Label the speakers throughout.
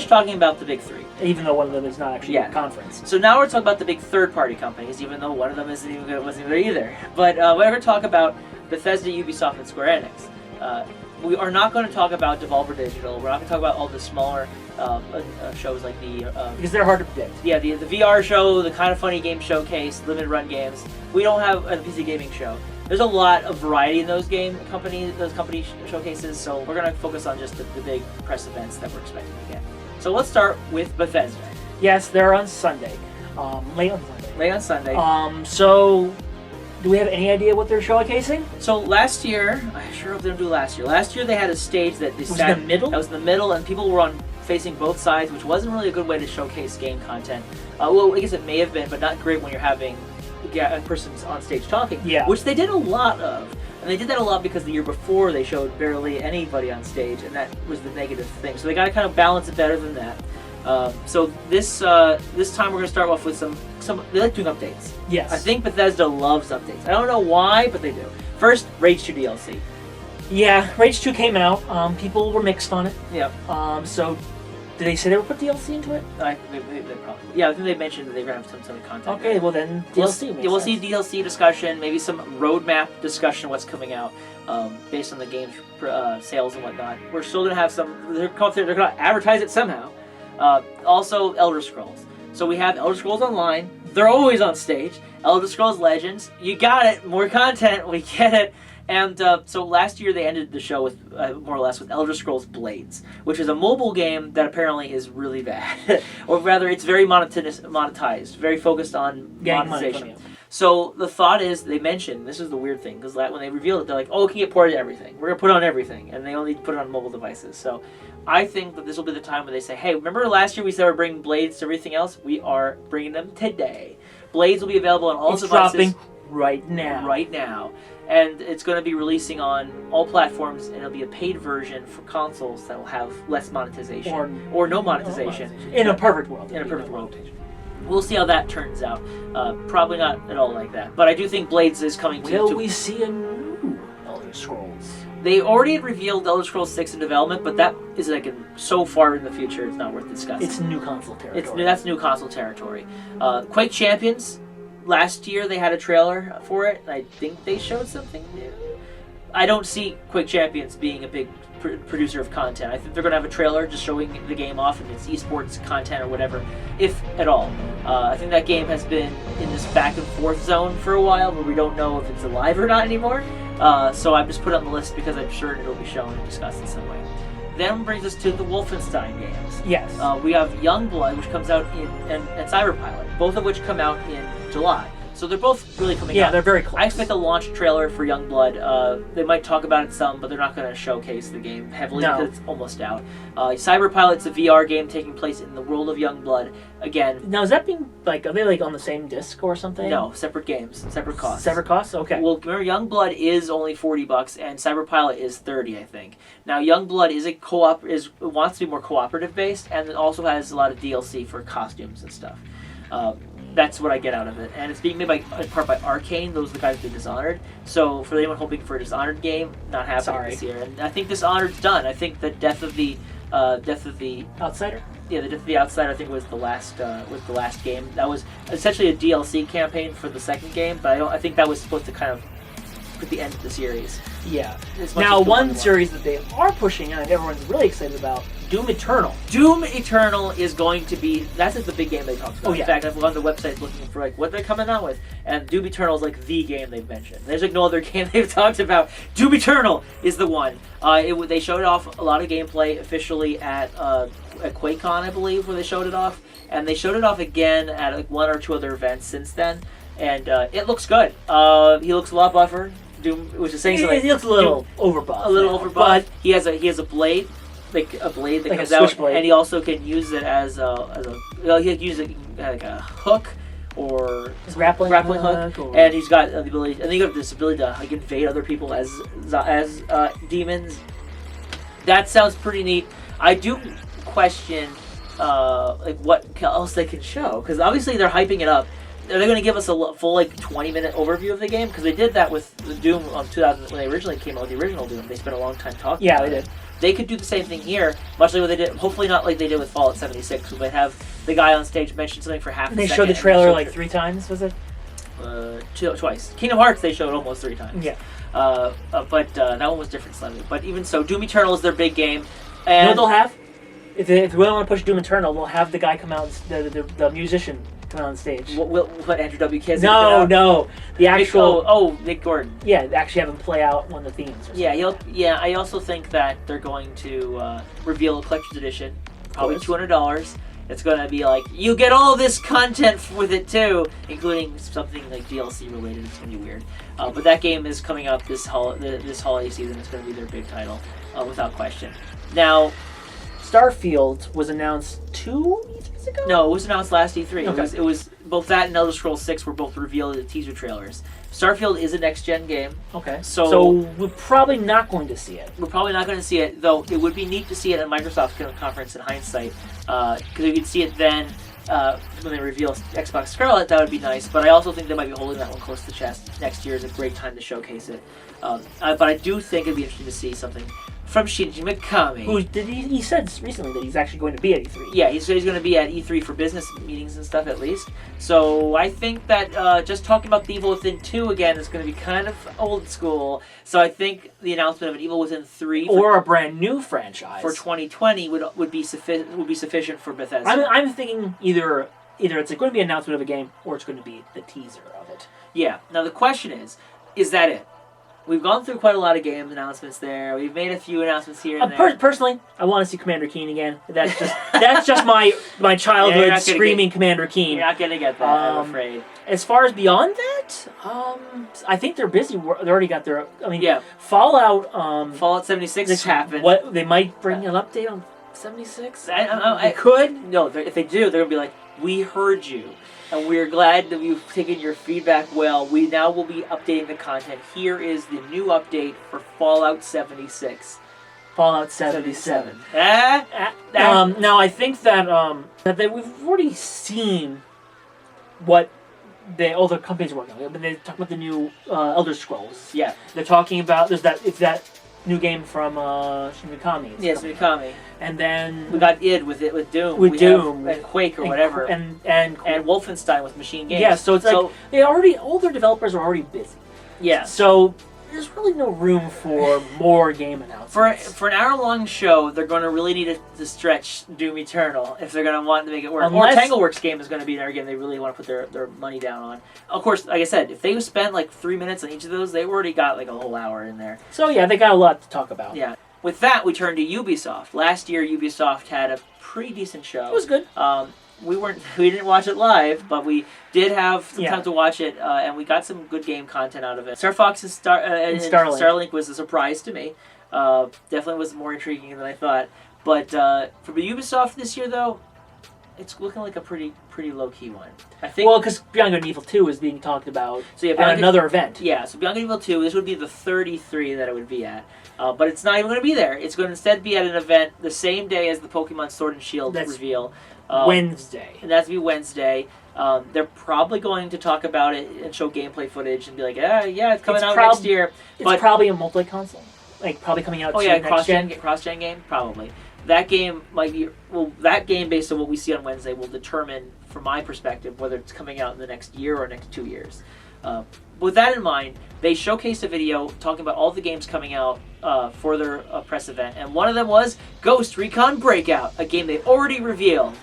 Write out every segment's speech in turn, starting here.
Speaker 1: talking about the big three.
Speaker 2: Even though one of them is not actually a conference.
Speaker 1: So now we're talking about the big third-party companies, even though one of them wasn't even there either. But we're going to talk about Bethesda, Ubisoft, and Square-Enix. We are not going to talk about Devolver Digital. We're not going to talk about all the smaller shows like the...
Speaker 2: because they're hard to predict.
Speaker 1: Yeah, the VR show, the Kind of Funny Game Showcase, Limited Run Games. We don't have a PC Gaming show. There's a lot of variety in those company showcases, so we're going to focus on just the big press events that we're expecting to get. So let's start with Bethesda.
Speaker 2: Yes, they're on Sunday. Late on Sunday.
Speaker 1: Late on Sunday.
Speaker 2: So... do we have any idea what they're showcasing?
Speaker 1: So last year, I sure hope they don't do last year. Last year they had a stage that they
Speaker 2: sat in the middle.
Speaker 1: That was in the middle, and people were facing both sides, which wasn't really a good way to showcase game content. Well, I guess it may have been, but not great when you're having a person on stage talking.
Speaker 2: Yeah.
Speaker 1: Which they did a lot of, and they did that a lot because the year before they showed barely anybody on stage, and that was the negative thing. So they got to kind of balance it better than that. So this time we're going to start off with some. They like doing updates.
Speaker 2: Yes.
Speaker 1: I think Bethesda loves updates. I don't know why, but they do. First, Rage 2 DLC.
Speaker 2: Yeah, Rage 2 came out. People were mixed on it.
Speaker 1: Yep.
Speaker 2: So, did they say they would put DLC into it?
Speaker 1: They probably. Yeah, I think they mentioned that they're going to have some content.
Speaker 2: Okay, well then DLC.
Speaker 1: We'll see DLC discussion, maybe some roadmap discussion of what's coming out based on the game's sales and whatnot. We're still going to have some. They're going to advertise it somehow. Also, Elder Scrolls. So we have Elder Scrolls Online. They're always on stage. Elder Scrolls Legends. You got it. More content. We get it. And so last year they ended the show with more or less with Elder Scrolls Blades, which is a mobile game that apparently is really bad, or rather, it's very monetized, very focused on monetization. So the thought is, they mentioned, this is the weird thing, because when they revealed it, they're like, oh, it can get ported to everything. We're going to put it on everything, and they only put it on mobile devices. So I think that this will be the time when they say, hey, remember last year we said we're bringing Blades to everything else? We are bringing them today. Blades will be available on all devices.
Speaker 2: Dropping right now.
Speaker 1: Right now. And it's going to be releasing on all platforms, and it'll be a paid version for consoles that will have less monetization. Or no monetization.
Speaker 2: In a perfect world.
Speaker 1: In a perfect world. We'll see how that turns out. Probably not at all like that. But I do think Blades is coming to...
Speaker 2: Will we see a new Elder Scrolls?
Speaker 1: They already had revealed Elder Scrolls 6 in development, but that is so far in the future, it's not worth discussing.
Speaker 2: It's new console territory.
Speaker 1: That's new console territory. Quake Champions, last year they had a trailer for it, and I think they showed something new. I don't see Quake Champions being a big producer of content. I think they're going to have a trailer just showing the game off and its esports content or whatever, if at all. I think that game has been in this back and forth zone for a while where we don't know if it's alive or not anymore. So I've just put it on the list because I'm sure it'll be shown and discussed in some way. Then brings us to the Wolfenstein games.
Speaker 2: Yes.
Speaker 1: We have Youngblood, which comes out and Cyberpilot, both of which come out in July. So they're both really coming out.
Speaker 2: Yeah, they're very close.
Speaker 1: I expect a launch trailer for Youngblood. They might talk about it some, but they're not going to showcase the game heavily because it's almost out. Cyberpilot's a VR game taking place in the world of Youngblood. Again...
Speaker 2: Now, is that being, are they on the same disc or something?
Speaker 1: No, separate games, separate costs.
Speaker 2: Separate costs? Okay.
Speaker 1: Well, remember, Youngblood is only $40, and Cyberpilot is $30, I think. Now, Youngblood is wants to be more cooperative-based, and it also has a lot of DLC for costumes and stuff. That's what I get out of it, and it's being made in part by Arcane. Those are the guys who did Dishonored. So for anyone hoping for a Dishonored game, not happening this year. And I think Dishonored's done. I think the Death of the
Speaker 2: Outsider.
Speaker 1: Yeah, the Death of the Outsider, I think was the last game. That was essentially a DLC campaign for the second game, but I think that was supposed to kind of put the end of the series.
Speaker 2: Yeah. Now, one series that they are pushing and everyone's really excited about, Doom Eternal.
Speaker 1: Doom Eternal is going to be... That's the big game they talked about.
Speaker 2: Oh, yeah.
Speaker 1: In fact, I've gone to the website looking for what they're coming out with, and Doom Eternal is the game they've mentioned. There's no other game they've talked about. Doom Eternal is the one. They showed off a lot of gameplay officially at QuakeCon, I believe, where they showed it off, and they showed it off again at one or two other events since then, and it looks good. He looks a lot buffer. Doom, which is saying something.
Speaker 2: He looks a little overbuffed.
Speaker 1: A little overbuffed. But he has a blade. Like a blade that comes out, and he also can use it as he can use it like a hook or
Speaker 2: grappling
Speaker 1: hook, and he's got the ability. And you got this ability to invade other people as demons. That sounds pretty neat. I do question what else they can show, because obviously they're hyping it up. Are they going to give us a full 20-minute overview of the game? Because they did that with the Doom on 2000 when they originally came out with the original Doom. They spent a long time talking.
Speaker 2: Yeah,
Speaker 1: about
Speaker 2: they did.
Speaker 1: they could do the same thing here, much like what they did. Hopefully not like they did with Fallout 76, who might have the guy on stage mention something for half a
Speaker 2: They
Speaker 1: second.
Speaker 2: showed the trailer like 3 times, was it?
Speaker 1: Twice. Kingdom Hearts they showed almost 3 times.
Speaker 2: Yeah.
Speaker 1: But that one was different slightly. But even so, Doom Eternal is their big game. And
Speaker 2: You know what they'll have? If they really want to push Doom Eternal, they'll have the guy come out, the musician come out on stage.
Speaker 1: what Andrew WK?
Speaker 2: No. The actual...
Speaker 1: Nick Gordon.
Speaker 2: Yeah, actually have him play out one of the themes. Or
Speaker 1: Yeah, I also think that they're going to reveal a collector's edition, probably $200. It's going to be like, you get all this content with it too, including something like DLC related. It's going to be weird. But that game is coming out this holiday season. It's going to be their big title, without question. Now,
Speaker 2: Starfield was announced 2 E3s ago?
Speaker 1: no, it was announced last E3.
Speaker 2: Okay.
Speaker 1: It was both that and Elder Scrolls 6 were both revealed in teaser trailers. Starfield is a next-gen game.
Speaker 2: Okay.
Speaker 1: So
Speaker 2: we're probably not going to see it.
Speaker 1: We're probably not going to see it, though it would be neat to see it at Microsoft's conference in hindsight, because we could see it then when they reveal Xbox Scarlet. That would be nice, but I also think they might be holding that one close to the chest. Next year is a great time to showcase it. But I do think it'd be interesting to see something from Shinji Mikami.
Speaker 2: He said recently that he's actually going to be at E3.
Speaker 1: Yeah, he said he's going to be at E3 for business meetings and stuff at least. So I think that just talking about the Evil Within 2 again is going to be kind of old school. So I think the announcement of an Evil Within 3
Speaker 2: or a brand new franchise
Speaker 1: for 2020 would be sufficient for Bethesda.
Speaker 2: I'm thinking either it's going to be an announcement of a game or it's going to be the teaser of it.
Speaker 1: Yeah. Now the question is that it? We've gone through quite a lot of game announcements there. We've made a few announcements here and there.
Speaker 2: Personally, I want to see Commander Keen again. That's just my childhood screaming Commander Keen.
Speaker 1: You're not going to get that, I'm afraid.
Speaker 2: As far as beyond that, I think they're busy. They already got their... Fallout...
Speaker 1: Fallout 76 happened.
Speaker 2: What they might bring an update on 76?
Speaker 1: They could. No, if they do, they're going to be like, we heard you. And we're glad that we've taken your feedback well. We now will be updating the content. Here is the new update for Fallout 76.
Speaker 2: Fallout 77.
Speaker 1: Now
Speaker 2: I think that we've already seen what all the companies are working on. But they talk about the new Elder Scrolls.
Speaker 1: Yeah.
Speaker 2: They're talking about it's that new game from Mikami.
Speaker 1: Yes, Mikami.
Speaker 2: And then
Speaker 1: we got id with Doom. And Quake or whatever.
Speaker 2: And
Speaker 1: Wolfenstein with Machine Games.
Speaker 2: Yeah, so it's like all their developers are already busy.
Speaker 1: Yeah.
Speaker 2: So there's really no room for more game announcements.
Speaker 1: For an hour-long show, they're going to really need to stretch Doom Eternal if they're going to want to make it work. Or Tangleworks game is going to be there again. They really want to put their money down on. Of course, like I said, if they spent like 3 minutes on each of those, they already got like a whole hour in there.
Speaker 2: So yeah, they got a lot to talk about.
Speaker 1: Yeah. With that, we turn to Ubisoft. Last year, Ubisoft had a pretty decent show.
Speaker 2: It was good.
Speaker 1: We didn't watch it live, but we did have some time to watch it, and we got some good game content out of it. Star Fox and Starlink was a surprise to me. Definitely was more intriguing than I thought. But for Ubisoft this year, though, it's looking like a pretty low-key one. I think.
Speaker 2: Well, because Beyond Good and Evil 2 is being talked about at another event.
Speaker 1: Yeah, so Beyond Good and Evil 2, this would be the 33 that it would be at. But it's not even going to be there. It's going to instead be at an event the same day as the Pokemon Sword and Shield reveal.
Speaker 2: Wednesday.
Speaker 1: And that's to be Wednesday. They're probably going to talk about it and show gameplay footage and be like, it's coming out next year.
Speaker 2: It's probably a multi-console. Like, probably coming out
Speaker 1: cross-gen game? Probably. That game might be... Well, that game, based on what we see on Wednesday, will determine, from my perspective, whether it's coming out in the next year or next 2 years. With that in mind, they showcased a video talking about all the games coming out for their press event, and one of them was Ghost Recon Breakout, a game they already revealed.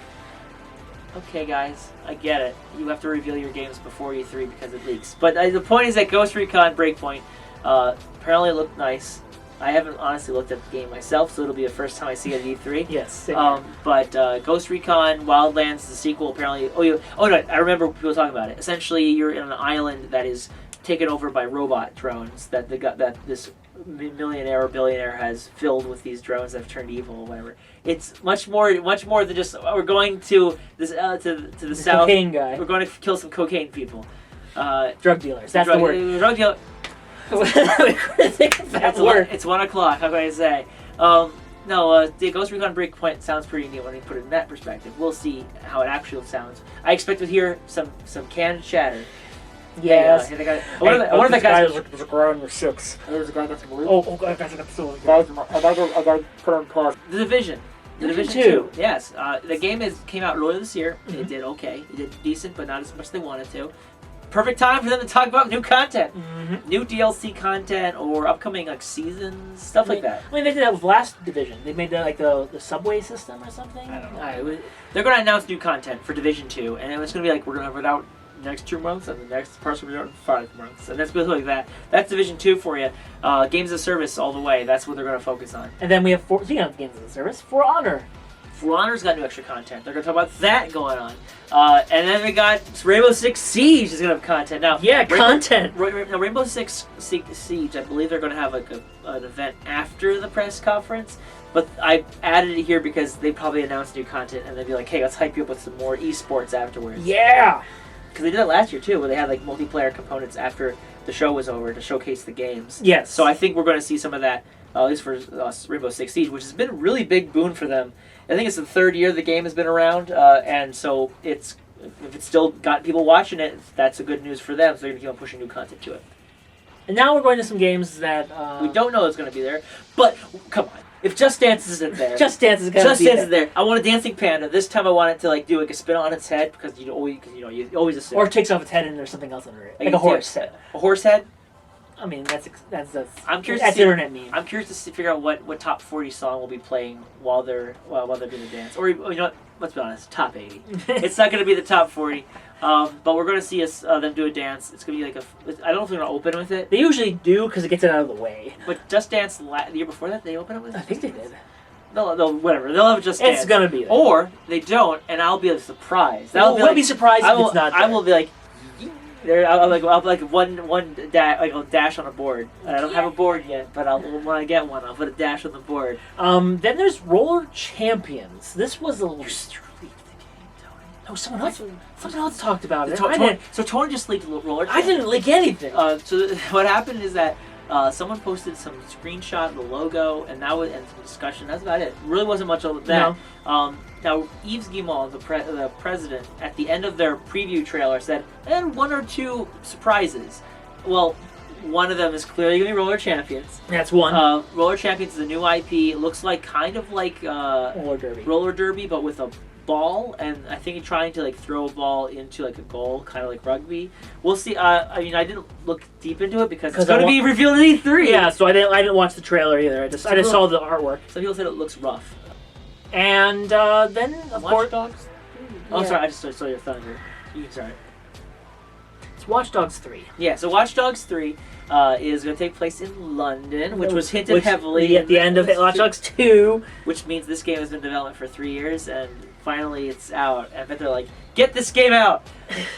Speaker 1: Okay, guys, I get it. You have to reveal your games before E3 because it leaks. But the point is that Ghost Recon Breakpoint apparently looked nice. I haven't honestly looked at the game myself, so it'll be the first time I see it at E3.
Speaker 2: Yes.
Speaker 1: But Ghost Recon Wildlands, the sequel, apparently... Oh, no, I remember people talking about it. Essentially, you're in an island that is taken over by robot drones that this millionaire or billionaire has filled with these drones that have turned evil or whatever. It's much more than just we're going to this to the south.
Speaker 2: Cocaine guy.
Speaker 1: We're going to kill some cocaine people.
Speaker 2: Drug dealers. That's the word.
Speaker 1: Drug dealer. It's 1 o'clock. How can I say? The Ghost Recon Breakpoint sounds pretty neat when you put it in that perspective. We'll see how it actually sounds. I expect to hear some canned chatter
Speaker 2: Yes.
Speaker 1: Hey, I wonder if that guy's...
Speaker 2: There's a guy on your 6.
Speaker 1: There's a guy that's blue.
Speaker 2: Oh, guys, I got so
Speaker 1: The Division. The Division 2. Yes. The game came out earlier this year.
Speaker 2: Mm-hmm.
Speaker 1: It did okay. It did decent, but not as much as they wanted to. Perfect time for them to talk about new content.
Speaker 2: Mm-hmm.
Speaker 1: New DLC content or upcoming like seasons, stuff like that.
Speaker 2: I mean, they did that with last Division. They made the subway system or something.
Speaker 1: I don't know. They're going to announce new content for Division 2, and it's going to be like, we're going to have it out next 2 months, and the next parts will be out in 5 months. And that's basically like that. That's Division 2 for you. Games of Service all the way. That's what they're going to focus on.
Speaker 2: And then we have, speaking of Games of Service, For Honor.
Speaker 1: For Honor's got new extra content. They're going to talk about that going on. And then we got Rainbow Six Siege is going to have content. Now,
Speaker 2: Content!
Speaker 1: Rainbow Six Siege, I believe they're going to have like an event after the press conference. But I added it here because they probably announced new content and they'd be like, hey, let's hype you up with some more esports afterwards.
Speaker 2: Yeah!
Speaker 1: Because they did it last year too, where they had like multiplayer components after the show was over to showcase the games.
Speaker 2: Yes.
Speaker 1: So I think we're going to see some of that, at least for Rainbow Six Siege, which has been a really big boon for them. I think it's the 3rd year the game has been around, and so if it's still got people watching it, that's a good news for them. So they're going to keep on pushing new content to it.
Speaker 2: And now we're going to some games that
Speaker 1: we don't know it's going to be there, but come on. If Just Dance isn't there,
Speaker 2: Just Dance is going to be there.
Speaker 1: Just Dance is there. I want a dancing panda. This time I want it to like do like a spin on its head because you always assume.
Speaker 2: Or it takes off its head and there's something else under it, like a horse head.
Speaker 1: A horse head.
Speaker 2: I mean, that's
Speaker 1: I'm curious.
Speaker 2: That's internet meme.
Speaker 1: I'm curious to figure out what top 40 song will be playing while they're doing the dance. Or you know what? Let's be honest, top 80. It's not going to be the top 40. But we're going to see them do a dance. It's going to be like I don't know if they're going to open with it.
Speaker 2: They usually do because it gets it out of the way.
Speaker 1: But Just Dance the year before that, they open it with it?
Speaker 2: I think they did.
Speaker 1: They'll whatever. They'll have Just Dance.
Speaker 2: It's going to be there.
Speaker 1: Or they don't, and I'll be surprised.
Speaker 2: We'll be surprised if it's not there.
Speaker 1: I will be like, I'll be like one dash on a board. I don't have a board yet, but when I get one, I'll put a dash on the board.
Speaker 2: Then there's Roller Champions. This was a little.
Speaker 1: You leaked the game, Tony.
Speaker 2: No, someone else talked about it.
Speaker 1: So Tony just leaked Roller Champions.
Speaker 2: I didn't leak anything.
Speaker 1: What happened is that someone posted some screenshot of the logo, and some discussion. That's about it. Really wasn't much of that.
Speaker 2: No.
Speaker 1: Now, Yves Guillemot, the president, at the end of their preview trailer said, and 1 or 2 surprises. Well, one of them is clearly going to be Roller Champions.
Speaker 2: That's one.
Speaker 1: Roller Champions is a new IP. It looks kind of like Roller Derby, but with a ball, and I think he's trying to like throw a ball into like a goal, kind of like rugby. We'll see. I mean, I didn't look deep into it because it's going to be revealed in E3.
Speaker 2: Yeah, so I didn't watch the trailer either. I just saw the artwork.
Speaker 1: Some people said it looks rough.
Speaker 2: And then of
Speaker 1: Watch Dogs. Oh,
Speaker 2: yeah.
Speaker 1: sorry, I just saw your thunder. Sorry.
Speaker 2: It's Watch Dogs 3.
Speaker 1: Yeah, so Watch Dogs 3 is going to take place in London, which was hinted heavily
Speaker 2: at the end of Watch Dogs 2.
Speaker 1: Which means this game has been in development for 3 years, and finally it's out. And I bet they're like, get this game out!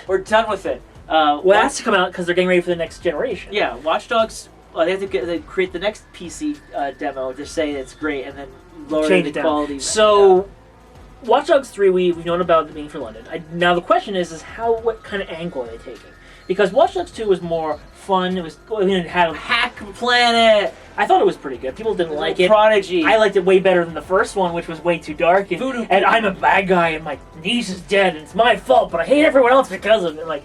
Speaker 1: We're done with it.
Speaker 2: Well, it has to come out because they're getting ready for the next generation.
Speaker 1: Yeah, Watch Dogs, they have to create the next PC demo to say it's great, and then lower the quality.
Speaker 2: So, Watch Dogs 3, we've known about it being for London. Now the question is what kind of angle are they taking? Because Watch Dogs 2 was more fun. It had a
Speaker 1: Hack Planet.
Speaker 2: I thought it was pretty good. People didn't like it.
Speaker 1: Prodigy.
Speaker 2: I liked it way better than the first one, which was way too dark. And I'm a bad guy, and my niece is dead, and it's my fault, but I hate everyone else because of it. Like,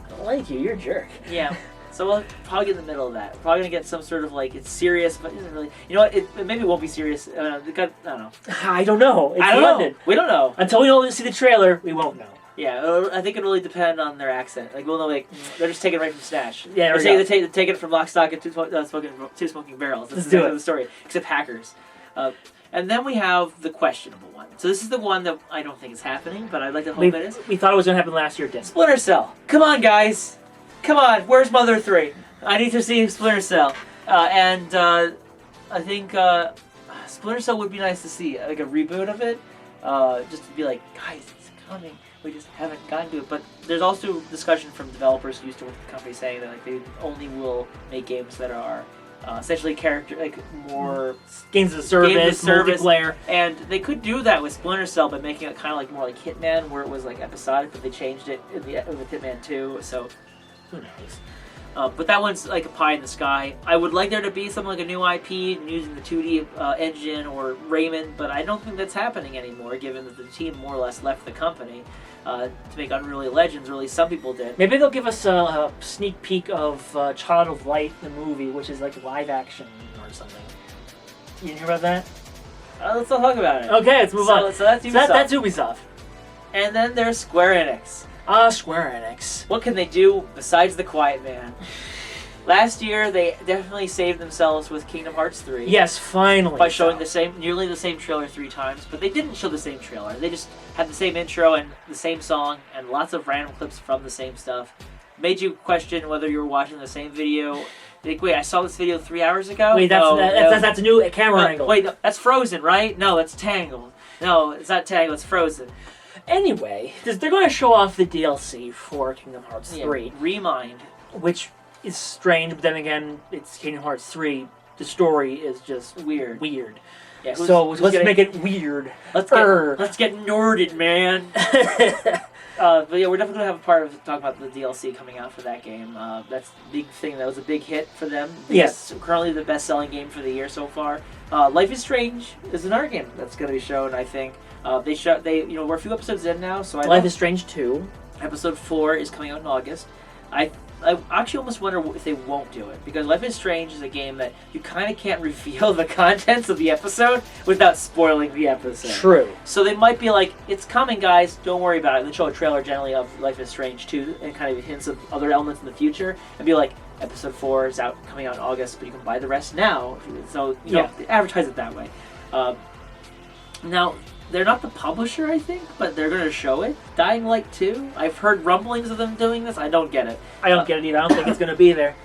Speaker 2: I don't like you. You're a jerk.
Speaker 1: Yeah. So we'll probably get in the middle of that. We're probably gonna get some sort of it's serious, but isn't really. You know what? It maybe won't be serious. I don't know.
Speaker 2: I don't know. It's London.
Speaker 1: We don't know
Speaker 2: until we see the trailer. We won't know.
Speaker 1: Yeah, I think it really depend on their accent. Like we'll know, they're just taking it right from Snatch.
Speaker 2: Yeah,
Speaker 1: they're taking it from Lock, Stock, and Two Smoking Barrels.
Speaker 2: Let's do it.
Speaker 1: The story, except hackers. And then we have the questionable one. So this is the one that I don't think is happening, but I'd like to hope it is.
Speaker 2: We thought it was gonna happen last year. Didn't.
Speaker 1: Splinter Cell. Come on, guys. Come on, where's Mother 3? I need to see Splinter Cell. I think Splinter Cell would be nice to see, like a reboot of it. Just to be like, guys, it's coming. We just haven't gotten to it. But there's also discussion from developers who used to work with the company saying that they only will make games that are essentially more
Speaker 2: games of service, multiplayer.
Speaker 1: And they could do that with Splinter Cell by making it kind of more like Hitman, where it was episodic, but they changed it with Hitman 2. So
Speaker 2: Who knows?
Speaker 1: But that one's like a pie in the sky. I would like there to be something like a new IP using the 2D engine or Raymond, but I don't think that's happening anymore, given that the team more or less left the company to make Unreal Legends, or at least some people did.
Speaker 2: Maybe they'll give us a sneak peek of Child of Light, the movie, which is like live action or something. You didn't hear about that?
Speaker 1: Let's not talk about it.
Speaker 2: Okay, let's move on.
Speaker 1: So that's Ubisoft.
Speaker 2: That's Ubisoft.
Speaker 1: And then there's Square-Enix.
Speaker 2: Square-Enix.
Speaker 1: What can they do besides the Quiet Man? Last year, they definitely saved themselves with Kingdom Hearts 3.
Speaker 2: Yes, finally.
Speaker 1: By showing nearly the same trailer 3 times, but they didn't show the same trailer. They just had the same intro and the same song and lots of random clips from the same stuff. Made you question whether you were watching the same video. Like, wait, I saw this video 3 hours ago?
Speaker 2: Wait, that's a new camera angle.
Speaker 1: Wait, no, that's Frozen, right? No, that's Tangled. No, it's not Tangled, it's Frozen.
Speaker 2: Anyway, they're going to show off the DLC for Kingdom Hearts 3.
Speaker 1: Remind.
Speaker 2: Which is strange, but then again, it's Kingdom Hearts 3. The story is just
Speaker 1: weird.
Speaker 2: Yeah, so let's make it weird.
Speaker 1: Let's get nerded, man. But yeah, we're definitely going to have a part of talking about the DLC coming out for that game. That's the big thing. That was a big hit for them.
Speaker 2: Yes.
Speaker 1: Currently the best-selling game for the year so far. Life is Strange is another game that's going to be shown, I think. We're a few episodes in now, so
Speaker 2: Life is Strange 2.
Speaker 1: Episode 4 is coming out in August. I actually almost wonder if they won't do it, because Life is Strange is a game that you kind of can't reveal the contents of the episode without spoiling the episode.
Speaker 2: True.
Speaker 1: So they might be like, it's coming, guys, don't worry about it. And then show a trailer generally of Life is Strange 2 and kind of hints of other elements in the future, and be like, episode 4 is coming out in August, but you can buy the rest now. So, you know, advertise it that way. Now, they're not the publisher, I think, but they're going to show it. Dying Light 2, I've heard rumblings of them doing this. I don't get it.
Speaker 2: I don't get it either. I don't think it's going to be there.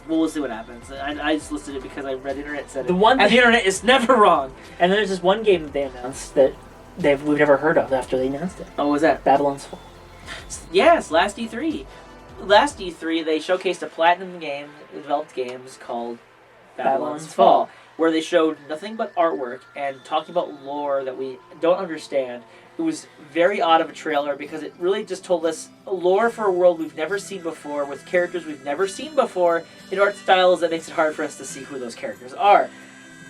Speaker 1: Well, we'll see what happens. I just listed it because I read internet said it. And the internet is never wrong.
Speaker 2: And then there's this one game that they announced that we've never heard of after they announced it.
Speaker 1: Oh, what was that?
Speaker 2: Babylon's Fall.
Speaker 1: Yes, last E3. Last E3, they showcased a Platinum game, developed games called Babylon's Fall, where they showed nothing but artwork and talking about lore that we don't understand. It was very odd of a trailer because it really just told us lore for a world we've never seen before, with characters we've never seen before, in art styles that makes it hard for us to see who those characters are.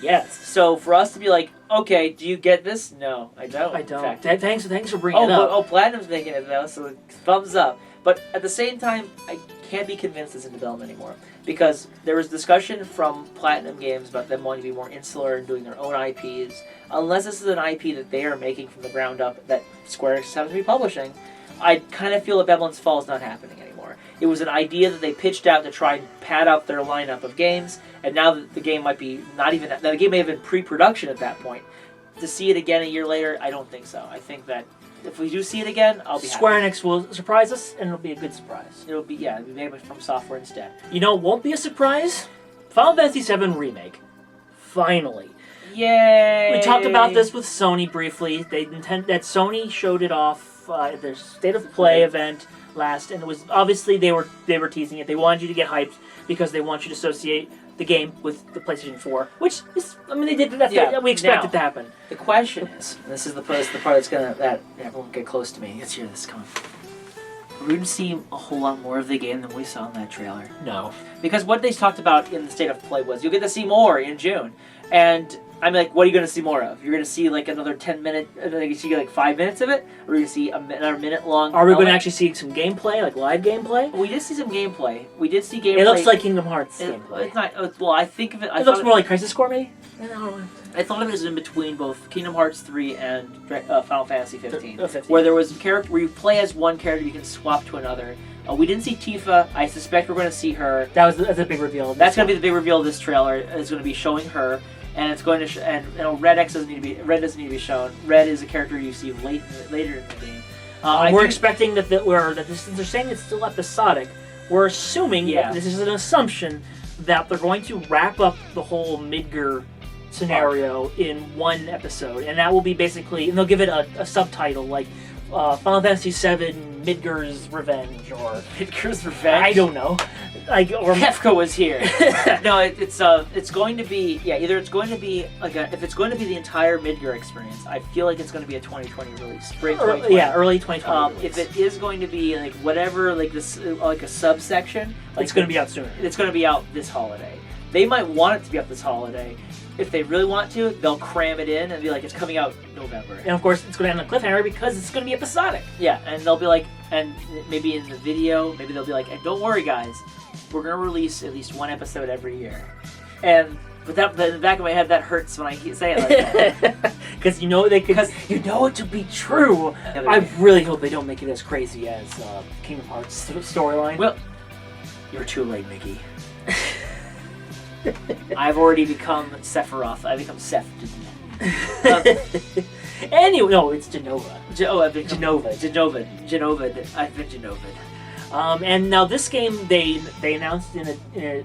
Speaker 1: Yes. So for us to be like, okay, do you get this? No, I don't.
Speaker 2: I don't. Thanks for bringing it up.
Speaker 1: Platinum's making it though, so thumbs up. But at the same time, I can't be convinced it's in development anymore, because there was discussion from Platinum Games about them wanting to be more insular and doing their own IPs. Unless this is an IP that they are making from the ground up that Square-Enix happens to be publishing, I kind of feel that Babylon's Fall is not happening anymore. It was an idea that they pitched out to try and pad out their lineup of games, and now that the game might be the game may have been pre-production at that point. To see it again a year later, I don't think so. I think that if we do see it again, I'll be happy.
Speaker 2: Square-Enix will surprise us, and it'll be a good surprise.
Speaker 1: It'll be made from software instead.
Speaker 2: You know what won't be a surprise? Final Fantasy VII Remake. Finally.
Speaker 1: Yay!
Speaker 2: We talked about this with Sony briefly. Sony showed it off at their State of Play event last, and it was obviously they were teasing it. They wanted you to get hyped because they want you to associate the game with the PlayStation 4, which is, they did that. We expected to happen.
Speaker 1: The question is, and this is the part that's that everyone get close to me. Let's hear this. Come on. We're going to see a whole lot more of the game than we saw in that trailer.
Speaker 2: No,
Speaker 1: because what they talked about in the State of Play was you'll get to see more in June, and I'm like, what are you going to see more of? You're going to see like another 10 minutes, you see like 5 minutes of it, or are you going to see another minute long?
Speaker 2: Are we going to actually see some gameplay, like live gameplay?
Speaker 1: We did see some gameplay. We did see gameplay.
Speaker 2: It looks like Kingdom Hearts gameplay.
Speaker 1: It's not. Well, I think of it.
Speaker 2: It looks more like Crisis Core, maybe.
Speaker 1: I thought of it as in between both Kingdom Hearts 3 and Final Fantasy 15,
Speaker 2: 15.
Speaker 1: where there was where you play as one character, you can swap to another. We didn't see Tifa. I suspect we're going to see her.
Speaker 2: That's a big reveal.
Speaker 1: That's going to be the big reveal of this trailer. It's going to be showing her. And it's going to Red doesn't need to be shown. Red is a character you see later in the game.
Speaker 2: We're expecting that they're saying it's still episodic. We're assuming this is an assumption that they're going to wrap up the whole Midgar scenario in one episode, and that will be basically, and they'll give it a subtitle like Final Fantasy VII Midgar's Revenge or
Speaker 1: Midgar's Revenge.
Speaker 2: I don't know.
Speaker 1: Kefka was here. No, it's going to be either it's going to be if it's going to be the entire mid-year experience, I feel like it's going to be a 2020 release, spring 2020.
Speaker 2: Yeah, early 2020.
Speaker 1: If it is going to be like whatever, like this, like a subsection, like
Speaker 2: it's going to be out soon.
Speaker 1: It's going to be out this holiday. They might want it to be out this holiday. If they really want to, they'll cram it in and be like, it's coming out November.
Speaker 2: And of course, it's going to end on a cliffhanger because it's going to be episodic.
Speaker 1: Yeah, and they'll be like, and maybe in the video, maybe they'll be like, and don't worry, guys, we're going to release at least one episode every year. And but in the back of my head, that hurts when I say it like that.
Speaker 2: Because you know you know it to be true. I really hope they don't make it as crazy as Kingdom Hearts storyline.
Speaker 1: Well, you're too late, Mickey. I've already become Sephiroth. I become Seth.
Speaker 2: Anyway, no, it's Genova.
Speaker 1: I've been Genova. I've been Genova.
Speaker 2: And now this game, they announced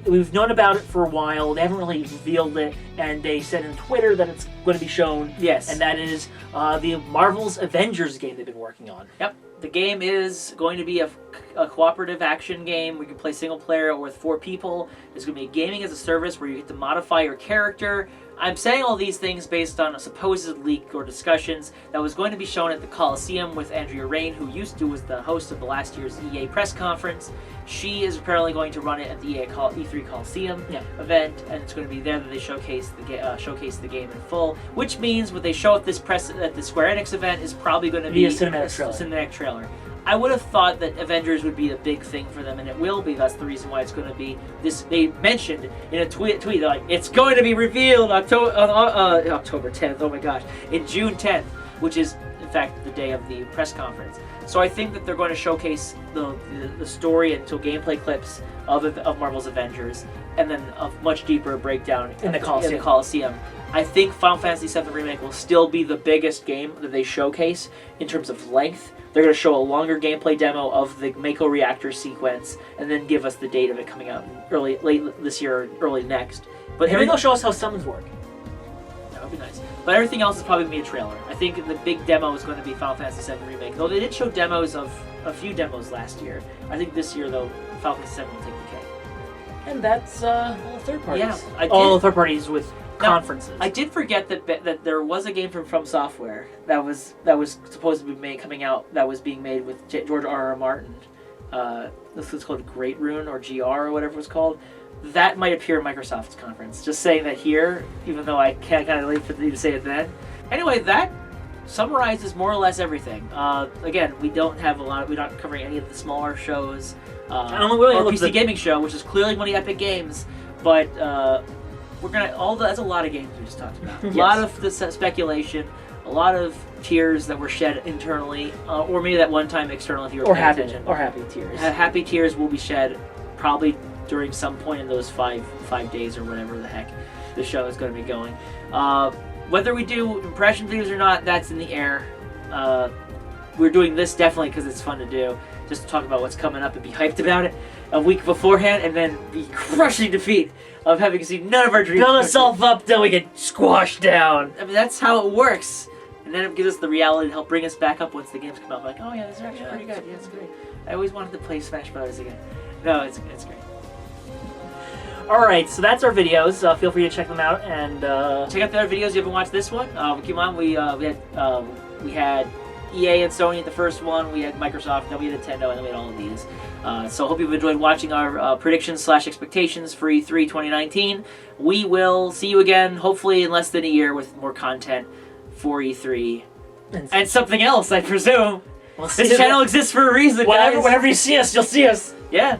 Speaker 2: we've known about it for a while. They haven't really revealed it, and they said in Twitter that it's going to be shown.
Speaker 1: Yes.
Speaker 2: And that is the Marvel's Avengers game they've been working on.
Speaker 1: Yep. The game is going to be a cooperative action game. We can play single player with 4 people. There's going to be a gaming as a service where you get to modify your character. I'm saying all these things based on a supposed leak or discussions that was going to be shown at the Coliseum with Andrea Rain, who was the host of the last year's EA press conference. She is apparently going to run it at the E3 Coliseum event, and it's going to be there that they showcase the game in full. Which means what they show at this Square-Enix event is probably going to be
Speaker 2: a cinematic
Speaker 1: trailer. I would have thought that Avengers would be a big thing for them, and it will be. That's the reason why it's going to be this. They mentioned in a tweet, they're like, it's going to be revealed October 10th. Oh my gosh, in June 10th, which is in fact the day of the press conference. So I think that they're going to showcase the story until gameplay clips of Marvel's Avengers, and then a much deeper breakdown
Speaker 2: in the
Speaker 1: Coliseum. I think Final Fantasy VII Remake will still be the biggest game that they showcase in terms of length. They're going to show a longer gameplay demo of the Mako reactor sequence, and then give us the date of it coming out late this year or early next. But
Speaker 2: maybe they'll show us how summons work.
Speaker 1: That would be nice. But everything else is probably going to be a trailer. I think the big demo is going to be Final Fantasy VII Remake. Though they did show demos of a few demos last year. I think this year, though, Final Fantasy VII will take the cake.
Speaker 2: And that's all third parties.
Speaker 1: Yeah,
Speaker 2: all third parties with conferences.
Speaker 1: I did forget that there was a game from Software that was supposed to be coming out that was being made with George R.R. Martin. This was called Great Rune or GR or whatever it was called. That might appear at Microsoft's conference. Just saying that here, even though I can't kind of wait for you to say it then. Anyway, that summarizes more or less everything. Again, we don't have we're not covering any of the smaller shows. Or PC Gaming Show, which is clearly one of the Epic Games, but we're gonna that's a lot of games we just talked about. A lot of the speculation, a lot of tears that were shed internally, or maybe that one time external if you were paying attention.
Speaker 2: Or happy tears.
Speaker 1: Happy tears will be shed probably during some point in those five days or whatever the heck the show is going to be going. Whether we do impression videos or not, that's in the air. We're doing this definitely because it's fun to do, just to talk about what's coming up and be hyped about it a week beforehand, and then the crushing defeat of having seen none of our dreams.
Speaker 2: Build ourselves up till we get squashed down.
Speaker 1: I mean, that's how it works. And then it gives us the reality to help bring us back up once the games come out. Like, oh yeah, this is actually pretty good. Yeah, it's great. I always wanted to play Smash Brothers again. No, it's great.
Speaker 2: Alright, so that's our videos. Feel free to check them out and
Speaker 1: check out the other videos. You haven't watched this one? Keep on. We had EA and Sony at the first one. We had Microsoft. Then we had Nintendo, and then we had all of these. So I hope you've enjoyed watching our predictions/expectations for E3 2019. We will see you again, hopefully in less than a year, with more content for E3 and something else, I presume. This channel exists for a reason, guys.
Speaker 2: Whenever you see us, you'll see us.
Speaker 1: Yeah.